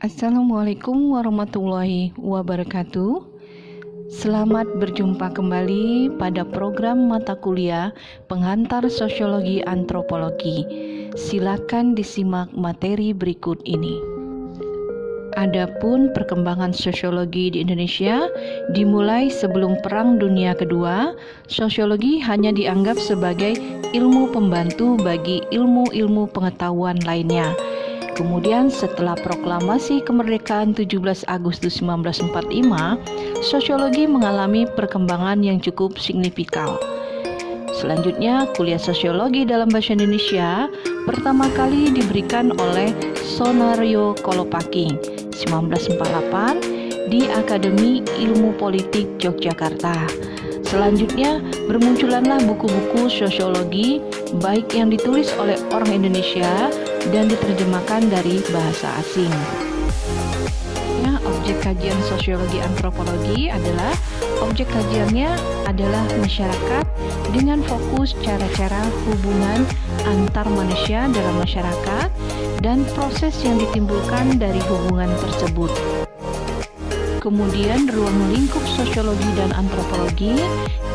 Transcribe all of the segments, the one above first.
Assalamualaikum warahmatullahi wabarakatuh. Selamat berjumpa kembali pada program mata kuliah Penghantar Sosiologi Antropologi. Silakan disimak materi berikut ini. Adapun perkembangan sosiologi di Indonesia dimulai sebelum Perang Dunia Kedua, sosiologi hanya dianggap sebagai ilmu pembantu bagi ilmu-ilmu pengetahuan lainnya. Kemudian setelah proklamasi kemerdekaan 17 Agustus 1945, sosiologi mengalami perkembangan yang cukup signifikan. Selanjutnya, kuliah sosiologi dalam bahasa Indonesia pertama kali diberikan oleh Sonario Kolopaki 1948 di Akademi Ilmu Politik Yogyakarta. Selanjutnya, bermunculanlah buku-buku sosiologi baik yang ditulis oleh orang Indonesia dan diterjemahkan dari bahasa asing. Objek kajian sosiologi antropologi adalah objek kajiannya adalah masyarakat dengan fokus cara-cara hubungan antar manusia dalam masyarakat dan proses yang ditimbulkan dari hubungan tersebut. Kemudian ruang lingkup sosiologi dan antropologi.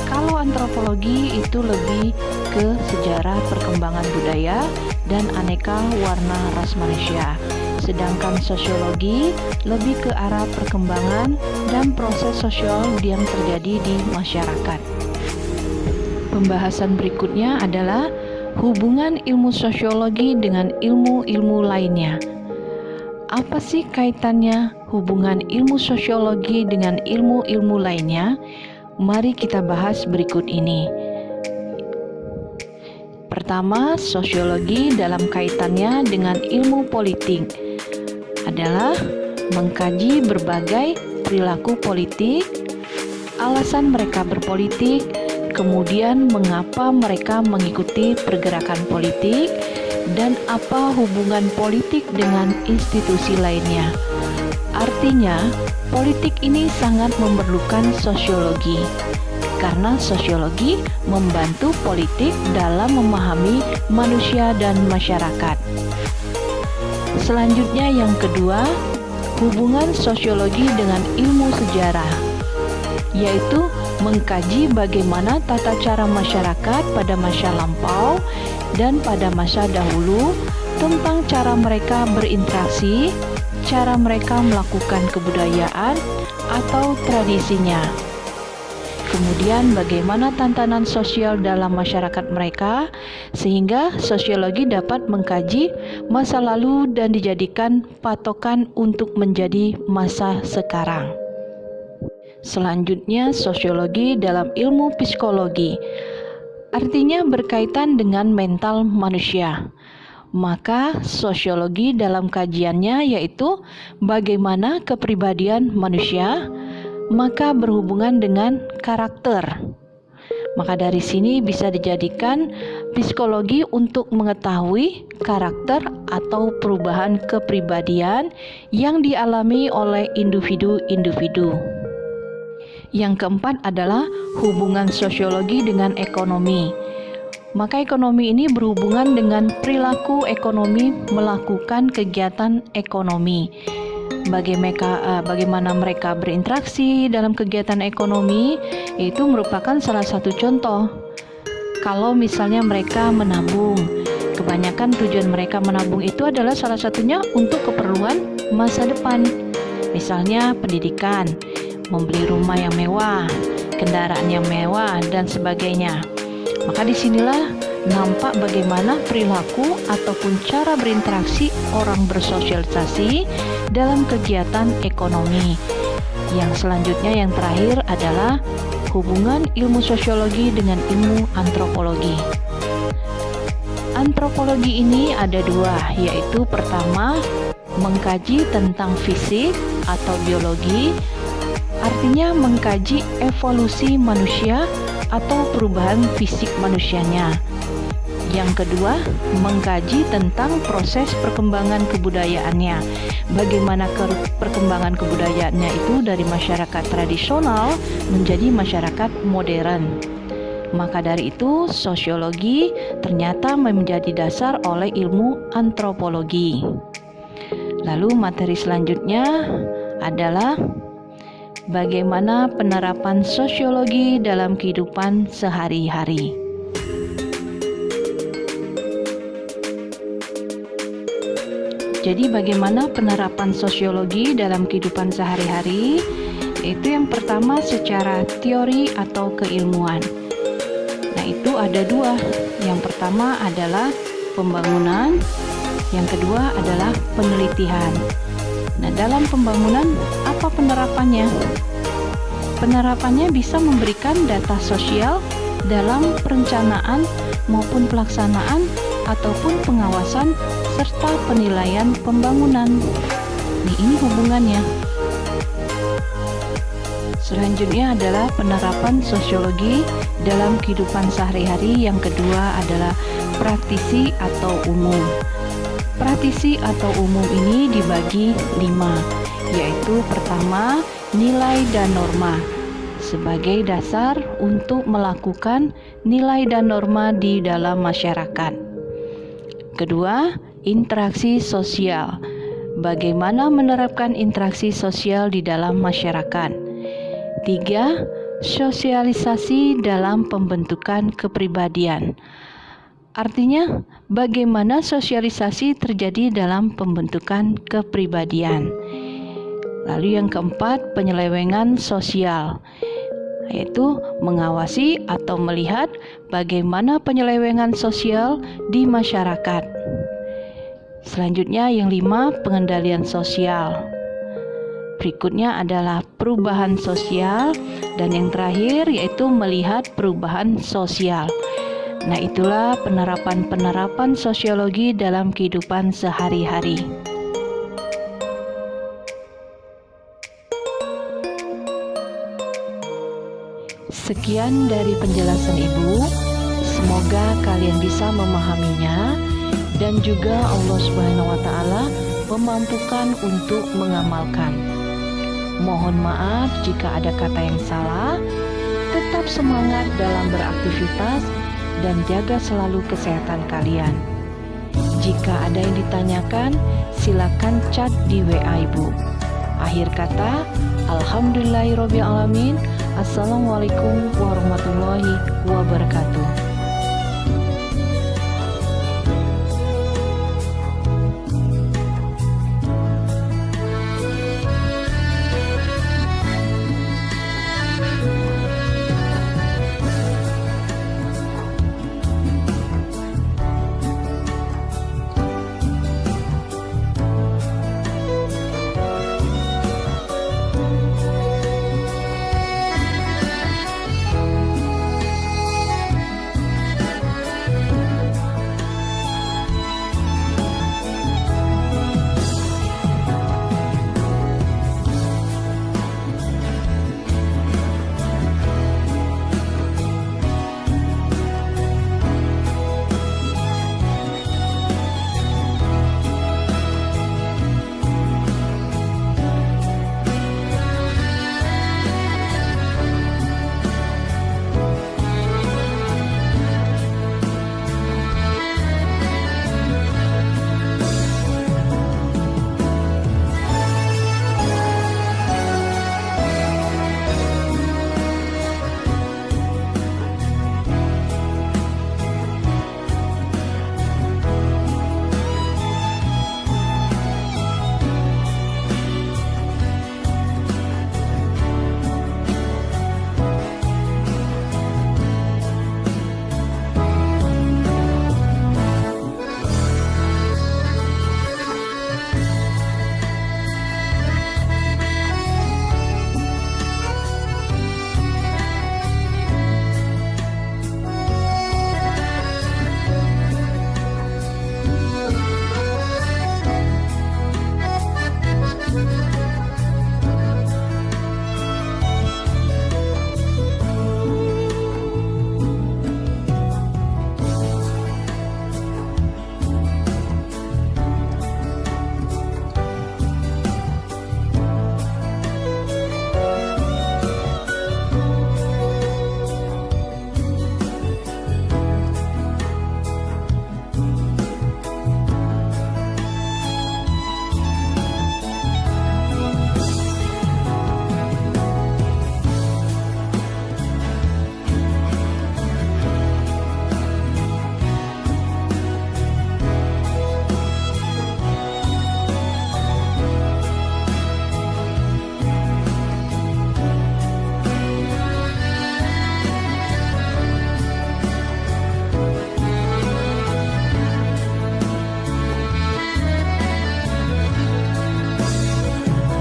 Kalau antropologi itu lebih ke sejarah perkembangan budaya dan aneka warna ras manusia. Sedangkan sosiologi lebih ke arah perkembangan dan proses sosial yang terjadi di masyarakat. Pembahasan berikutnya adalah hubungan ilmu sosiologi dengan ilmu-ilmu lainnya. Apa sih kaitannya hubungan ilmu sosiologi dengan ilmu-ilmu lainnya? Mari kita bahas berikut ini. Pertama, sosiologi dalam kaitannya dengan ilmu politik adalah mengkaji berbagai perilaku politik, alasan mereka berpolitik, kemudian mengapa mereka mengikuti pergerakan politik, dan apa hubungan politik dengan institusi lainnya. Artinya, politik ini sangat memerlukan sosiologi, karena sosiologi membantu politik dalam memahami manusia dan masyarakat. Selanjutnya yang kedua, hubungan sosiologi dengan ilmu sejarah, yaitu mengkaji bagaimana tata cara masyarakat pada masa lampau dan pada masa dahulu, tentang cara mereka berinteraksi, cara mereka melakukan kebudayaan atau tradisinya. Kemudian bagaimana tantangan sosial dalam masyarakat mereka, sehingga sosiologi dapat mengkaji masa lalu dan dijadikan patokan untuk menjadi masa sekarang. Selanjutnya, sosiologi dalam ilmu psikologi, artinya berkaitan dengan mental manusia. Maka sosiologi dalam kajiannya yaitu bagaimana kepribadian manusia, maka berhubungan dengan karakter. Maka dari sini bisa dijadikan psikologi untuk mengetahui karakter atau perubahan kepribadian yang dialami oleh individu-individu. Yang keempat adalah hubungan sosiologi dengan ekonomi. Maka ekonomi ini berhubungan dengan perilaku ekonomi melakukan kegiatan ekonomi. Bagaimana mereka berinteraksi dalam kegiatan ekonomi, itu merupakan salah satu contoh. Kalau misalnya mereka menabung, kebanyakan tujuan mereka menabung itu adalah salah satunya untuk keperluan masa depan. Misalnya pendidikan, membeli rumah yang mewah, kendaraan yang mewah, dan sebagainya. Maka disinilah nampak bagaimana perilaku ataupun cara berinteraksi orang bersosialisasi dalam kegiatan ekonomi. Yang selanjutnya yang terakhir adalah hubungan ilmu sosiologi dengan ilmu antropologi. Antropologi ini ada dua, yaitu pertama mengkaji tentang fisik atau biologi, artinya mengkaji evolusi manusia atau perubahan fisik manusianya. Yang kedua, mengkaji tentang proses perkembangan kebudayaannya. Bagaimana perkembangan kebudayaannya itu dari masyarakat tradisional menjadi masyarakat modern. Maka dari itu, sosiologi ternyata menjadi dasar oleh ilmu antropologi. Lalu materi selanjutnya adalah bagaimana penerapan sosiologi dalam kehidupan sehari-hari. Jadi bagaimana penerapan sosiologi dalam kehidupan sehari-hari? Itu yang pertama secara teori atau keilmuan. Nah, itu ada dua. Yang pertama adalah pembangunan, yang kedua adalah penelitian. Nah, dalam pembangunan apa penerapannya? Penerapannya bisa memberikan data sosial dalam perencanaan maupun pelaksanaan ataupun pengawasan serta penilaian pembangunan. Ini hubungannya. Selanjutnya adalah penerapan sosiologi dalam kehidupan sehari-hari. Yang kedua adalah praktisi atau umum. Praktisi atau umum ini dibagi 5, yaitu pertama, nilai dan norma sebagai dasar untuk melakukan nilai dan norma di dalam masyarakat. Kedua, interaksi sosial. Bagaimana menerapkan interaksi sosial di dalam masyarakat. 3, sosialisasi dalam pembentukan kepribadian. Artinya, bagaimana sosialisasi terjadi dalam pembentukan kepribadian. Lalu yang keempat, penyelewengan sosial, yaitu mengawasi atau melihat bagaimana penyelewengan sosial di masyarakat. Selanjutnya yang 5, pengendalian sosial. Berikutnya adalah perubahan sosial, dan yang terakhir yaitu melihat perubahan sosial. Nah, itulah penerapan sosiologi dalam kehidupan sehari-hari. Sekian dari penjelasan Ibu. Semoga kalian bisa memahaminya dan juga Allah Subhanahu wa taala memampukan untuk mengamalkan. Mohon maaf jika ada kata yang salah. Tetap semangat dalam beraktivitas dan jaga selalu kesehatan kalian. Jika ada yang ditanyakan, silakan chat di WA Ibu. Akhir kata, alhamdulillahirobbilalamin. Assalamualaikum warahmatullahi wabarakatuh.